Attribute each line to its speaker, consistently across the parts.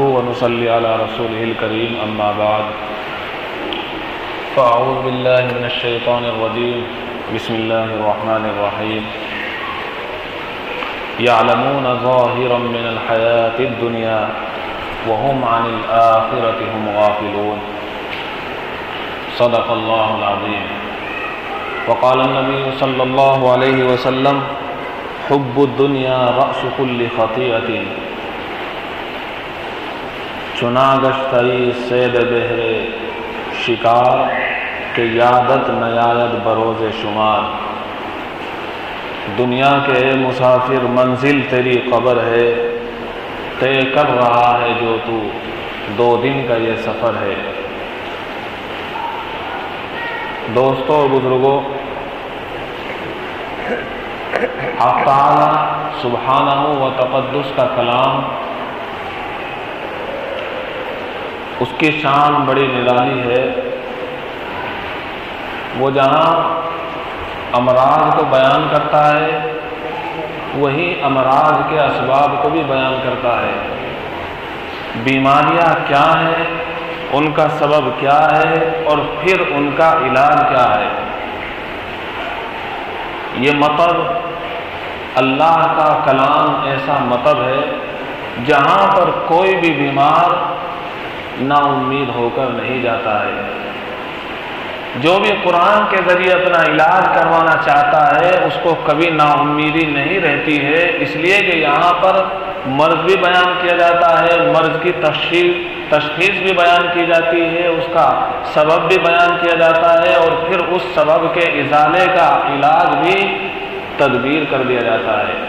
Speaker 1: ونصلي على رسوله الكريم أما بعد فأعوذ بالله من الشيطان الرجيم بسم الله الرحمن الرحيم يعلمون ظاهرا من الحياة الدنيا وهم عن الآخرة هم غافلون صدق الله العظيم وقال النبي صلى الله عليه وسلم حب الدنيا رأس كل خطيئة چنا گشتئی سید بہر شکار کہ یادت نیاید بروز شمار دنیا کے مسافر منزل تیری قبر ہے طے کر رہا ہے جو تو 2 دن کا یہ سفر ہے۔ دوستو اور بزرگوں، حق تعالی سبحانہ و تقدس کا کلام، اس کی شان بڑی نرالی ہے۔ وہ جہاں امراض کو بیان کرتا ہے وہی امراض کے اسباب کو بھی بیان کرتا ہے۔ بیماریاں کیا ہیں، ان کا سبب کیا ہے اور پھر ان کا علاج کیا ہے۔ یہ مطلب اللہ کا کلام ایسا مطلب ہے جہاں پر کوئی بھی بیمار نا امید ہو کر نہیں جاتا ہے۔ جو بھی قرآن کے ذریعے اپنا علاج کروانا چاہتا ہے اس کو کبھی نا امیدی نہیں رہتی ہے، اس لیے کہ یہاں پر مرض بھی بیان کیا جاتا ہے، مرض کی تشخیص بھی بیان کی جاتی ہے، اس کا سبب بھی بیان کیا جاتا ہے اور پھر اس سبب کے ازالے کا علاج بھی تدبیر کر دیا جاتا ہے۔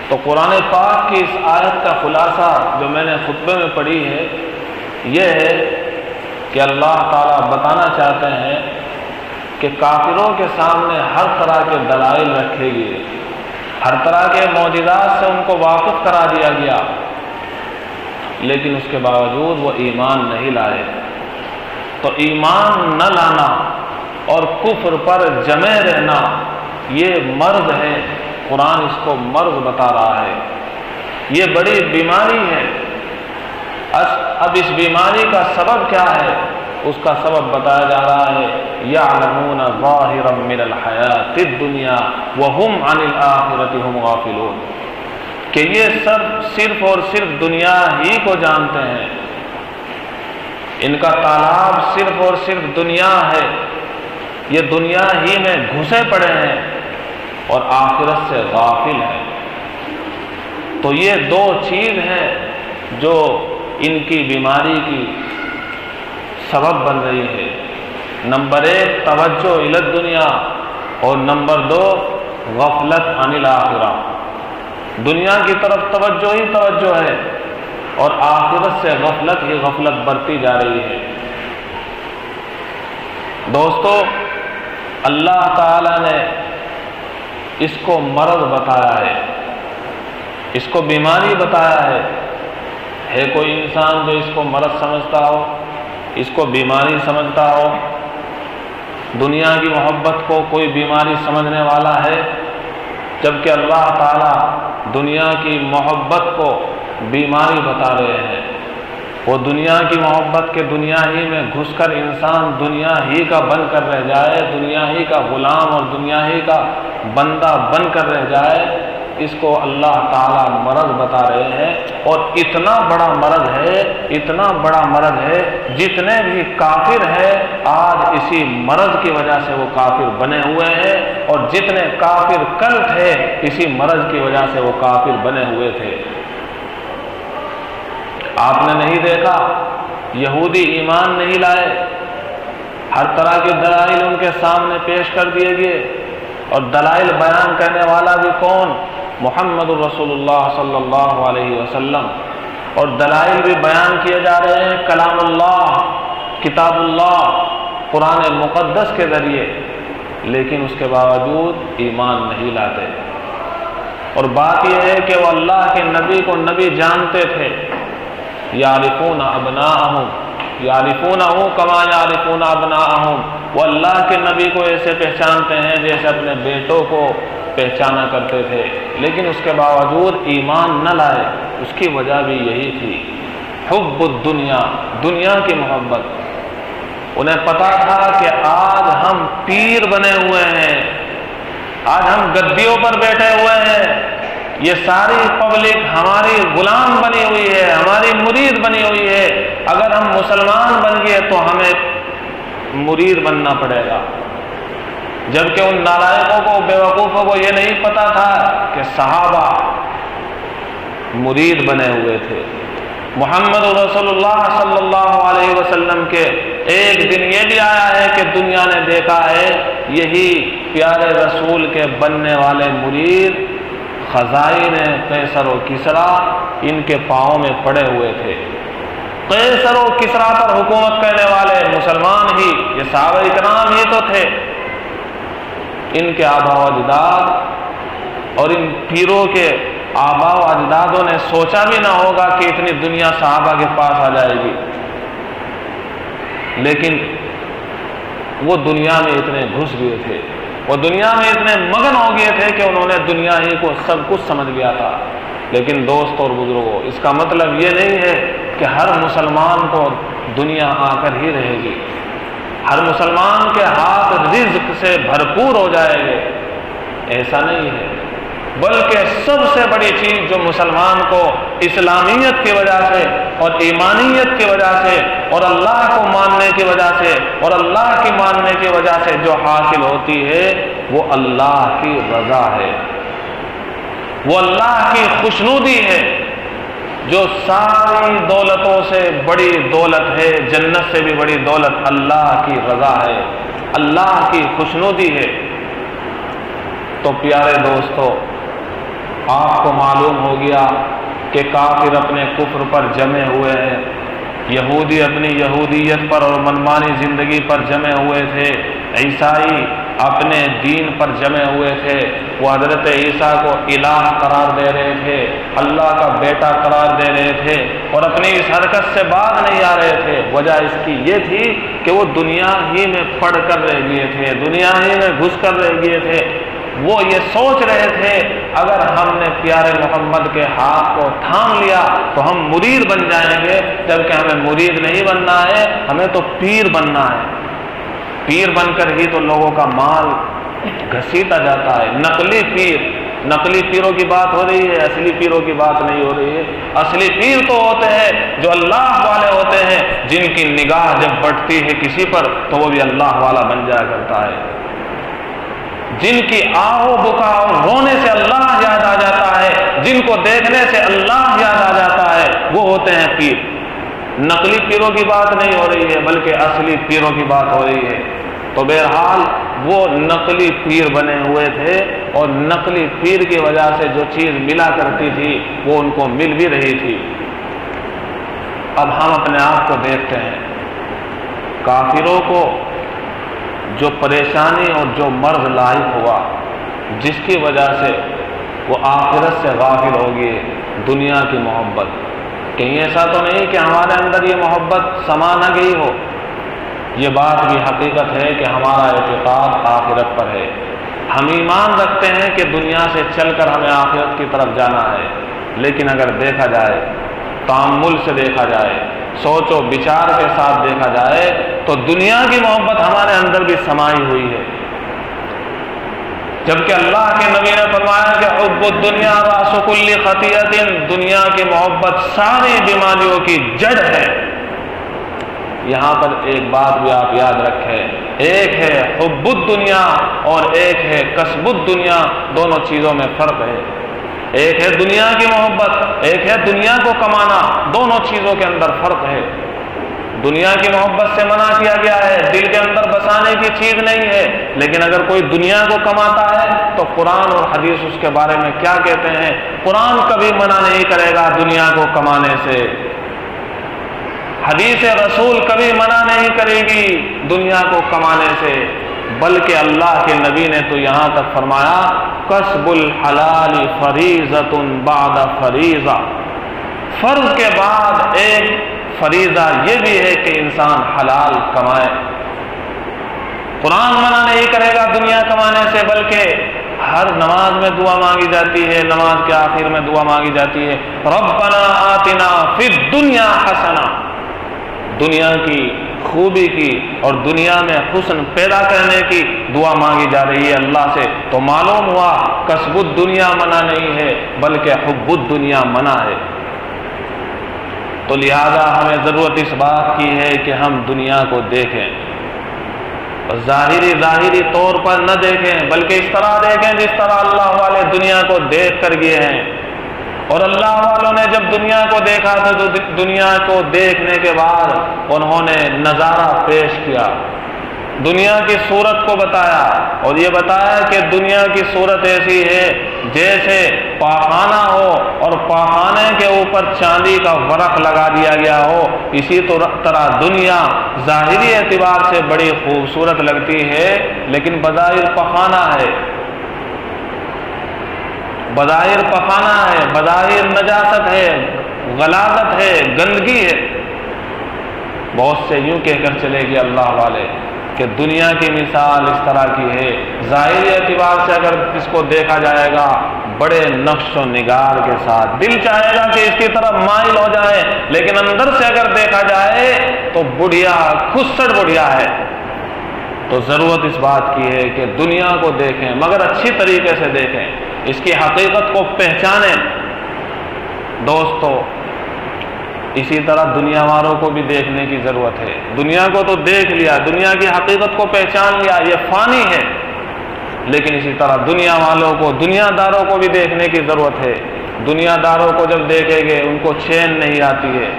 Speaker 1: تو قرآن پاک کی اس آیت کا خلاصہ جو میں نے خطبے میں پڑھی ہے یہ ہے کہ اللہ تعالیٰ بتانا چاہتے ہیں کہ کافروں کے سامنے ہر طرح کے دلائل رکھے گئے، ہر طرح کے معجزات سے ان کو واقف کرا دیا گیا، لیکن اس کے باوجود وہ ایمان نہیں لائے۔ تو ایمان نہ لانا اور کفر پر جمے رہنا یہ مرض ہے، قرآن اس کو مرض بتا رہا ہے، یہ بڑی بیماری ہے۔ اب اس بیماری کا سبب کیا ہے؟ اس کا سبب بتایا جا رہا ہے یعلمون ظاہرا من الحیات الدنیا وہم عن الآخرۃ ہم غافلون، کہ یہ سب صرف اور صرف دنیا ہی کو جانتے ہیں، ان کا تالاب صرف اور صرف دنیا ہے، یہ دنیا ہی میں گھسے پڑے ہیں اور آخرت سے غافل ہیں۔ تو یہ 2 چیز ہیں جو ان کی بیماری کی سبب بن رہی ہے۔ نمبر 1 توجہ الی الدنیا اور نمبر 2 غفلت عن الآخرہ۔ دنیا کی طرف توجہ ہی توجہ ہے اور آخرت سے غفلت ہی غفلت برتی جا رہی ہے۔ دوستو، اللہ تعالی نے اس کو مرض بتایا ہے، اس کو بیماری بتایا ہے۔ کوئی انسان جو اس کو مرض سمجھتا ہو، اس کو بیماری سمجھتا ہو، دنیا کی محبت کو کوئی بیماری سمجھنے والا ہے، جبکہ اللہ تعالیٰ دنیا کی محبت کو بیماری بتا رہے ہیں۔ وہ دنیا کی محبت کے دنیا ہی میں گھس کر انسان دنیا ہی کا بن کر رہ جائے، دنیا ہی کا غلام اور دنیا ہی کا بندہ بن کر رہ جائے، اس کو اللہ تعالیٰ مرض بتا رہے ہیں۔ اور اتنا بڑا مرض ہے، اتنا بڑا مرض ہے، جتنے بھی کافر ہیں آج اسی مرض کی وجہ سے وہ کافر بنے ہوئے ہیں، اور جتنے کافر کل تھے اسی مرض کی وجہ سے وہ کافر بنے ہوئے تھے۔ آپ نے نہیں دیکھا یہودی ایمان نہیں لائے، ہر طرح کے دلائل ان کے سامنے پیش کر دیے گئے، اور دلائل بیان کرنے والا بھی کون؟ محمد الرسول اللہ صلی اللہ علیہ وسلم۔ اور دلائل بھی بیان کیے جا رہے ہیں کلام اللہ، کتاب اللہ، قرآن مقدس کے ذریعے، لیکن اس کے باوجود ایمان نہیں لاتے۔ اور بات یہ ہے کہ وہ اللہ کے نبی کو نبی جانتے تھے، یعرفون ابناءہم یعرفونہ کما یعرفون ابناءہم، وہ اللہ کے نبی کو ایسے پہچانتے ہیں جیسے اپنے بیٹوں کو پہچانا کرتے تھے، لیکن اس کے باوجود ایمان نہ لائے۔ اس کی وجہ بھی یہی تھی، حب الدنیا، دنیا کی محبت۔ انہیں پتا تھا کہ آج ہم پیر بنے ہوئے ہیں، آج ہم گدیوں پر بیٹھے ہوئے ہیں، یہ ساری پبلک ہماری غلام بنی ہوئی ہے، ہماری مرید بنی ہوئی ہے۔ اگر ہم مسلمان بن گئے تو ہمیں مرید بننا پڑے گا۔ جبکہ ان نالائقوں کو، بیوقوفوں کو یہ نہیں پتا تھا کہ صحابہ مرید بنے ہوئے تھے۔ محمد رسول اللہ صلی اللہ علیہ وسلم کے ایک دن یہ بھی آیا ہے کہ دنیا نے دیکھا ہے یہی پیارے رسول کے بننے والے مرید خزائن قیصر و کسریٰ ان کے پاؤں میں پڑے ہوئے تھے۔ قیصر و کسریٰ پر حکومت کرنے والے مسلمان ہی، یہ صحابہ اکرام ہی تو تھے۔ ان کے آباء و اجداد اور ان پیروں کے آباء و اجدادوں نے سوچا بھی نہ ہوگا کہ اتنی دنیا صحابہ کے پاس آ جائے گی، لیکن وہ دنیا میں اتنے گھس گئے تھے، وہ دنیا میں اتنے مگن ہو گئے تھے کہ انہوں نے دنیا ہی کو سب کچھ سمجھ لیا تھا۔ لیکن دوست اور بزرگوں، اس کا مطلب یہ نہیں ہے کہ ہر مسلمان کو دنیا آ کر ہی رہے گی، ہر مسلمان کے ہاتھ رزق سے بھرپور ہو جائے گے، ایسا نہیں ہے۔ بلکہ سب سے بڑی چیز جو مسلمان کو اسلامیت کی وجہ سے اور ایمانیت کی وجہ سے اور اللہ کو ماننے کی وجہ سے اور اللہ کی ماننے کی وجہ سے جو حاصل ہوتی ہے وہ اللہ کی رضا ہے، وہ اللہ کی خوشنودی ہے، جو ساری دولتوں سے بڑی دولت ہے، جنت سے بھی بڑی دولت اللہ کی رضا ہے، اللہ کی خوشنودی ہے۔ تو پیارے دوستو، آپ کو معلوم ہو گیا کہ کافر اپنے کفر پر جمے ہوئے ہیں، یہودی اپنی یہودیت پر اور منمانی زندگی پر جمے ہوئے تھے، عیسائی اپنے دین پر جمے ہوئے تھے۔ وہ حضرت عیسیٰ کو الہ قرار دے رہے تھے، اللہ کا بیٹا قرار دے رہے تھے، اور اپنی اس حرکت سے باز نہیں آ رہے تھے۔ وجہ اس کی یہ تھی کہ وہ دنیا ہی میں پڑ کر رہ گئے تھے، دنیا ہی میں گھس کر رہ گئے تھے۔ وہ یہ سوچ رہے تھے اگر ہم نے پیارے محمد کے ہاتھ کو تھام لیا تو ہم مرید بن جائیں گے، جبکہ ہمیں مرید نہیں بننا ہے، ہمیں تو پیر بننا ہے۔ پیر بن کر ہی تو لوگوں کا مال گھسیٹا جاتا ہے۔ نقلی پیروں کی بات ہو رہی ہے، اصلی پیروں کی بات نہیں ہو رہی ہے۔ اصلی پیر تو ہوتے ہیں جو اللہ والے ہوتے ہیں، جن کی نگاہ جب بٹتی ہے کسی پر تو وہ بھی اللہ والا بن جایا کرتا ہے، جن کی آہو بکا اور رونے سے اللہ یاد آ جاتا ہے، جن کو دیکھنے سے اللہ یاد آ جاتا ہے، وہ ہوتے ہیں پیر۔ نقلی پیروں کی بات نہیں ہو رہی ہے بلکہ اصلی پیروں کی بات ہو رہی ہے۔ تو بہرحال وہ نقلی پیر بنے ہوئے تھے، اور نقلی پیر کی وجہ سے جو چیز ملا کرتی تھی وہ ان کو مل بھی رہی تھی۔ اب ہم اپنے آپ کو دیکھتے ہیں، کافروں کو جو پریشانی اور جو مرض لاحق ہوا، جس کی وجہ سے وہ آخرت سے غافل ہو گئے، دنیا کی محبت۔ کہیں ایسا تو نہیں کہ ہمارے اندر یہ محبت سما نہ گئی ہو، یہ بات بھی حقیقت ہے کہ ہمارا اعتقاد آخرت پر ہے، ہم ایمان رکھتے ہیں کہ دنیا سے چل کر ہمیں آخرت کی طرف جانا ہے۔ لیکن اگر دیکھا جائے، تأمل سے دیکھا جائے، سوچ و بچار کے ساتھ دیکھا جائے تو دنیا کی محبت ہمارے اندر بھی سمائی ہوئی ہے، جبکہ اللہ کے نبی نے فرمایا کہ حب الدنیا راس کل خطیئۃ، دنیا کی محبت ساری بیماریوں کی جڑ ہے۔ یہاں پر ایک بات بھی آپ یاد رکھیں، ایک ہے حب الدنیا اور ایک ہے کسب الدنیا، دونوں چیزوں میں فرق ہے۔ ایک ہے دنیا کی محبت، ایک ہے دنیا کو کمانا، دونوں چیزوں کے اندر فرق ہے۔ دنیا کی محبت سے منع کیا گیا ہے، دل کے اندر بسانے کی چیز نہیں ہے، لیکن اگر کوئی دنیا کو کماتا ہے تو قرآن اور حدیث اس کے بارے میں کیا کہتے ہیں؟ قرآن کبھی منع نہیں کرے گا دنیا کو کمانے سے، حدیث رسول کبھی منع نہیں کرے گی دنیا کو کمانے سے، بلکہ اللہ کے نبی نے تو یہاں تک فرمایا کسب الحلال فریضۃ بعد فریضہ، فرض کے بعد ایک فریضہ یہ بھی ہے کہ انسان حلال کمائے۔ قرآن منع نہیں کرے گا دنیا کمانے سے، بلکہ ہر نماز میں دعا مانگی جاتی ہے، نماز کے آخر میں دعا مانگی جاتی ہے، ربنا آتنا فی الدنیا حسنہ، دنیا کی خوبی کی اور دنیا میں حسن پیدا کرنے کی دعا مانگی جا رہی ہے اللہ سے۔ تو معلوم ہوا کسب الدنیا منع نہیں ہے بلکہ حب الدنیا منع ہے۔ تو لہذا ہمیں ضرورت اس بات کی ہے کہ ہم دنیا کو دیکھیں، ظاہری طور پر نہ دیکھیں بلکہ اس طرح دیکھیں جس طرح اللہ والے دنیا کو دیکھ کر گئے ہیں۔ اور اللہ والوں نے جب دنیا کو دیکھا تو دنیا کو دیکھنے کے بعد انہوں نے نظارہ پیش کیا، دنیا کی صورت کو بتایا، اور یہ بتایا کہ دنیا کی صورت ایسی ہے جیسے پاخانہ ہو اور پاخانے کے اوپر چاندی کا ورق لگا دیا گیا ہو، اسی طرح دنیا ظاہری اعتبار سے بڑی خوبصورت لگتی ہے لیکن بظاہر پاخانہ ہے، بظاہر پخانہ ہے، بظاہر نجاست ہے، غلاظت ہے، گندگی ہے۔ بہت سے یوں کہہ کر چلے گئے اللہ والے کہ دنیا کی مثال اس طرح کی ہے، ظاہری اعتبار سے اگر اس کو دیکھا جائے گا بڑے نقش و نگار کے ساتھ، دل چاہے گا کہ اس کی طرف مائل ہو جائے، لیکن اندر سے اگر دیکھا جائے تو بڑھیا کھسڑ بڑھیا ہے۔ تو ضرورت اس بات کی ہے کہ دنیا کو دیکھیں مگر اچھی طریقے سے دیکھیں، اس کی حقیقت کو پہچانیں۔ دوستو اسی طرح دنیا والوں کو بھی دیکھنے کی ضرورت ہے، دنیا کو تو دیکھ لیا، دنیا کی حقیقت کو پہچان لیا، یہ فانی ہے، لیکن اسی طرح دنیا والوں کو، دنیا داروں کو بھی دیکھنے کی ضرورت ہے۔ دنیا داروں کو جب دیکھیں گے ان کو چین نہیں آتی ہے،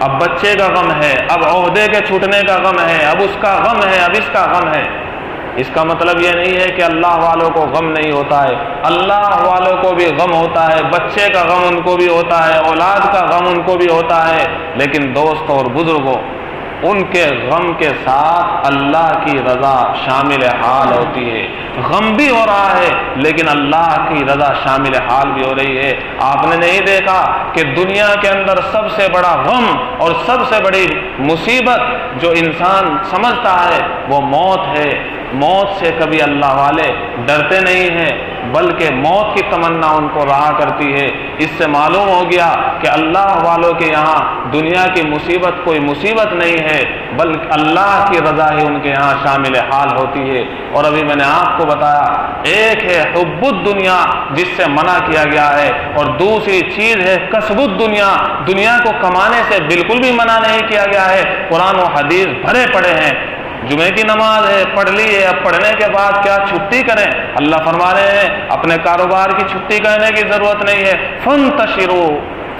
Speaker 1: اب بچے کا غم ہے، اب عہدے کے چھوٹنے کا غم ہے، اب اس کا غم ہے، اب اس کا غم ہے۔ اس کا مطلب یہ نہیں ہے کہ اللہ والوں کو غم نہیں ہوتا ہے، اللہ والوں کو بھی غم ہوتا ہے، بچے کا غم ان کو بھی ہوتا ہے، اولاد کا غم ان کو بھی ہوتا ہے، لیکن دوستوں اور بزرگوں ان کے غم کے ساتھ اللہ کی رضا شامل حال ہوتی ہے۔ غم بھی ہو رہا ہے لیکن اللہ کی رضا شامل حال بھی ہو رہی ہے۔ آپ نے نہیں دیکھا کہ دنیا کے اندر سب سے بڑا غم اور سب سے بڑی مصیبت جو انسان سمجھتا ہے وہ موت ہے۔ موت سے کبھی اللہ والے ڈرتے نہیں ہیں بلکہ موت کی تمنا ان کو رہا کرتی ہے۔ اس سے معلوم ہو گیا کہ اللہ والوں کے یہاں دنیا کی مصیبت کوئی مصیبت نہیں ہے بلکہ اللہ کی رضا ہی ان کے یہاں شامل حال ہوتی ہے۔ اور ابھی میں نے آپ کو بتایا ایک ہے حب الدنیا جس سے منع کیا گیا ہے، اور دوسری چیز ہے کسب الدنیا، دنیا کو کمانے سے بالکل بھی منع نہیں کیا گیا ہے۔ قرآن و حدیث بھرے پڑے ہیں، جمعے کی نماز ہے پڑھ لی ہے، اب پڑھنے کے بعد کیا چھٹی کریں؟ اللہ فرما رہے ہیں اپنے کاروبار کی چھٹی کرنے کی ضرورت نہیں ہے، فانتشروا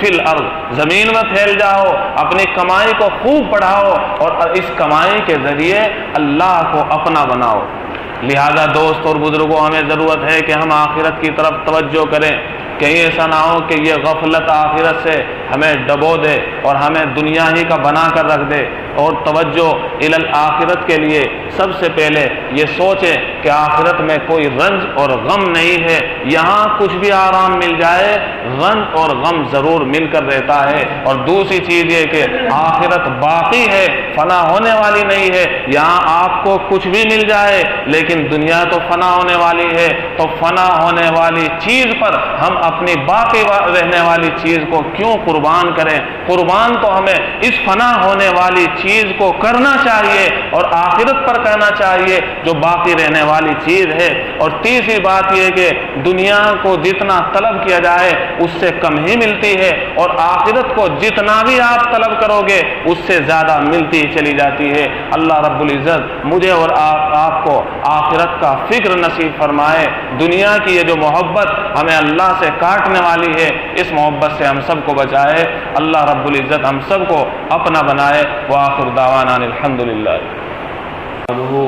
Speaker 1: فی الارض، زمین میں پھیل جاؤ، اپنی کمائی کو خوب بڑھاؤ اور اس کمائی کے ذریعے اللہ کو اپنا بناؤ۔ لہذا دوست اور بزرگوں ہمیں ضرورت ہے کہ ہم آخرت کی طرف توجہ کریں، کہیں ایسا نہ ہو کہ یہ غفلت آخرت سے ہمیں ڈبو دے اور ہمیں دنیا ہی کا بنا کر رکھ دے۔ اور توجہ الی الآخرت کے لیے سب سے پہلے یہ سوچیں کہ آخرت میں کوئی رنج اور غم نہیں ہے، یہاں کچھ بھی آرام مل جائے رنج اور غم ضرور مل کر رہتا ہے۔ اور دوسری چیز یہ کہ آخرت باقی ہے، فنا ہونے والی نہیں ہے، یہاں آپ کو کچھ بھی مل جائے لیکن دنیا تو فنا ہونے والی ہے، تو فنا ہونے والی چیز پر ہم اپنی باقی رہنے والی چیز کو کیوں قربان کریں؟ قربان تو ہمیں اس فنا ہونے والی چیز کو کرنا چاہیے اور آخرت پر کرنا چاہیے جو باقی رہنے والی چیز ہے۔ اور تیسری بات یہ کہ دنیا کو جتنا طلب کیا جائے اس سے کم ہی ملتی ہے، اور آخرت کو جتنا بھی آپ طلب کرو گے اس سے زیادہ ملتی چلی جاتی ہے۔ اللہ رب العزت مجھے اور آپ کو آخرت کا فکر نصیب فرمائے، دنیا کی یہ جو محبت ہمیں اللہ سے کاٹنے والی ہے اس محبت سے ہم سب کو بچائے۔ اللہ رب العزت ہم سب کو اپنا بنائے۔ وآخر دعوانا الحمدللہ۔